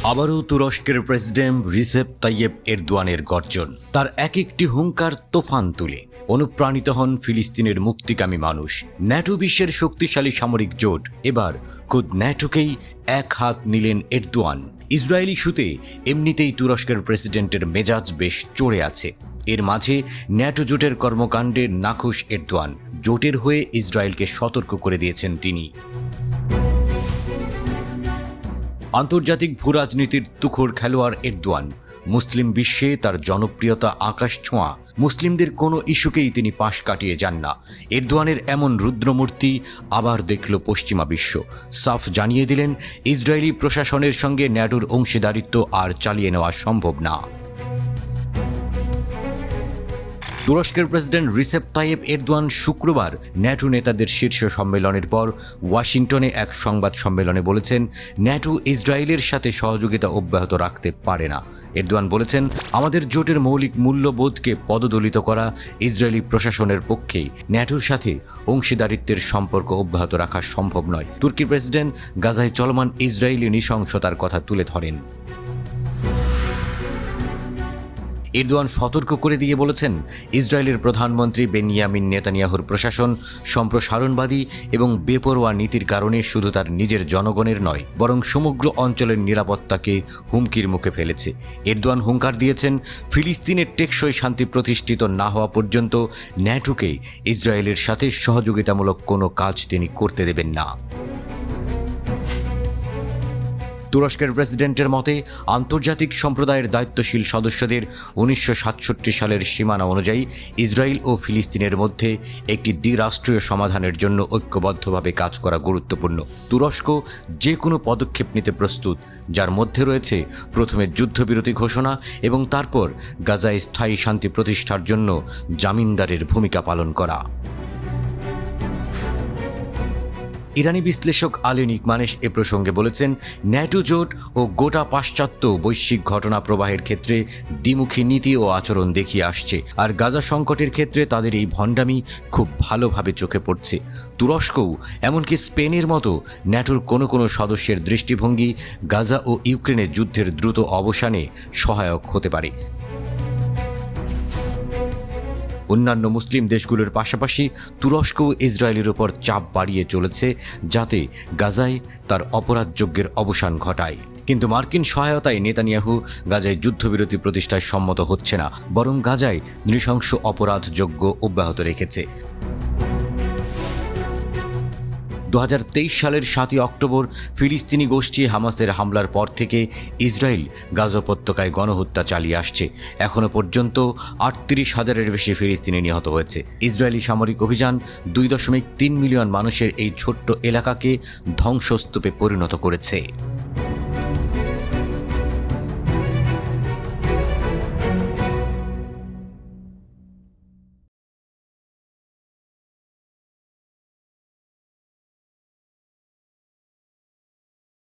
আবারও তুরস্কের president Recep Tayyip এরদোয়ানের গর্জন। তার এক একটি হুঙ্কার তুফান তুলে অনুপ্রাণিত হন ফিলিস্তিনের মুক্তিকামী মানুষ। ন্যাটো বিশ্বের শক্তিশালী সামরিক জোট, এবার খুদ ন্যাটোকেই এক হাত নিলেন এরদোয়ান। ইসরায়েলি ইস্যুতে এমনিতেই তুরস্কের প্রেসিডেন্টের মেজাজ বেশ চড়ে আছে। এর মাঝে ন্যাটো জোটের কর্মকাণ্ডে নাখুশ এরদোয়ান। জোটের হয়ে ইসরায়েলকে সতর্ক করে দিয়েছেন তিনি। আন্তর্জাতিক ভূরাজনীতির তুখোড় খেলোয়াড় এরদোয়ান। মুসলিম বিশ্বে তার জনপ্রিয়তা আকাশ ছোঁয়া। মুসলিমদের কোনো ইস্যুকেই তিনি পাশ কাটিয়ে যান না। এরদোয়ানের এমন রুদ্রমূর্তি আবার দেখল পশ্চিমা বিশ্ব। সাফ জানিয়ে দিলেন, ইসরায়েলি প্রশাসনের সঙ্গে ন্যাটোর অংশীদারিত্ব আর চালিয়ে নেওয়া সম্ভব না। তুরস্কের প্রেসিডেন্ট রিসেপ তাইয়েপ এরদোয়ান শুক্রবার ন্যাটো নেতাদের শীর্ষ সম্মেলনের পর ওয়াশিংটনে এক সংবাদ সম্মেলনে বলেছেন, ন্যাটো ইসরায়েলের সাথে সহযোগিতা অব্যাহত রাখতে পারে না। এরদোয়ান বলেছেন, আমাদের জোটের মৌলিক মূল্যবোধকে পদদলিত করা ইসরায়েলি প্রশাসনের পক্ষে ন্যাটোর সাথে অংশীদারিত্বের সম্পর্ক অব্যাহত রাখা সম্ভব নয়। তুর্কি প্রেসিডেন্ট গাজায় চলমান ইসরায়েলি নৃশংসতার কথা তুলে ধরেন। এরদোয়ান সতর্ক করে দিয়ে বলেছেন, ইসরায়েলের প্রধানমন্ত্রী বেনিয়ামিন নেতানিয়াহুর প্রশাসন সম্প্রসারণবাদী এবং বেপরোয়া নীতির কারণে শুধু তার নিজের জনগণের নয়, বরং সমগ্র অঞ্চলের নিরাপত্তাকে হুমকির মুখে ফেলেছে। এরদোয়ান হুঙ্কার দিয়েছেন, ফিলিস্তিনের টেকসই শান্তি প্রতিষ্ঠিত না হওয়া পর্যন্ত ন্যাটোকে ইসরায়েলের সাথে সহযোগিতামূলক কোনো কাজ তিনি করতে দেবেন না। তুরস্কের প্রেসিডেন্টের মতে, আন্তর্জাতিক সম্প্রদায়ের দায়িত্বশীল সদস্যদের 1967 সালের সীমানা অনুযায়ী ইসরায়েল ও ফিলিস্তিনের মধ্যে একটি দ্বিরাষ্ট্রীয় সমাধানের জন্য ঐক্যবদ্ধভাবে কাজ করা গুরুত্বপূর্ণ। তুরস্ক যে কোনো পদক্ষেপ নিতে প্রস্তুত, যার মধ্যে রয়েছে প্রথমে যুদ্ধবিরতি ঘোষণা এবং তারপর গাজায় স্থায়ী শান্তি প্রতিষ্ঠার জন্য জামিনদারের ভূমিকা পালন করা। ইরানি বিশ্লেষক আলী নিকমানেশ এ প্রসঙ্গে বলেছেন, ন্যাটো জোট ও গোটা পাশ্চাত্য বৈশ্বিক ঘটনা প্রবাহের ক্ষেত্রে দ্বিমুখী নীতি ও আচরণ দেখিয়ে আসছে, আর গাজা সংকটের ক্ষেত্রে তাদের এই ভণ্ডামি খুব ভালোভাবে চোখে পড়ছে। তুরস্কও, এমনকি স্পেনের মতো ন্যাটোর কোনো কোনো সদস্যের দৃষ্টিভঙ্গি গাজা ও ইউক্রেনের যুদ্ধের দ্রুত অবসানে সহায়ক হতে পারে। অন্যান্য মুসলিম দেশগুলোর পাশাপাশি তুরস্কও ইসরায়েলের ওপর চাপ বাড়িয়ে চলেছে, যাতে গাজায় তার অপরাধযজ্ঞের অবসান ঘটায়। কিন্তু মার্কিন সহায়তায় নেতানিয়াহু গাজায় যুদ্ধবিরতি প্রতিষ্ঠায় সম্মত হচ্ছে না, বরং গাজায় নৃশংস অপরাধযজ্ঞ অব্যাহত রেখেছে। 2023 সালের 7 অক্টোবর ফিলিস্তিনি গোষ্ঠী হামাসের হামলার পর থেকে ইসরায়েল গাজা উপত্যকায় গণহত্যা চালিয়ে আসছে। এখনও পর্যন্ত 38,000-এর বেশি ফিলিস্তিনি নিহত হয়েছে। ইসরায়েলি সামরিক অভিযান 2.3 মিলিয়ন মানুষের এই ছোট্ট এলাকাকে ধ্বংসস্তূপে পরিণত করেছে।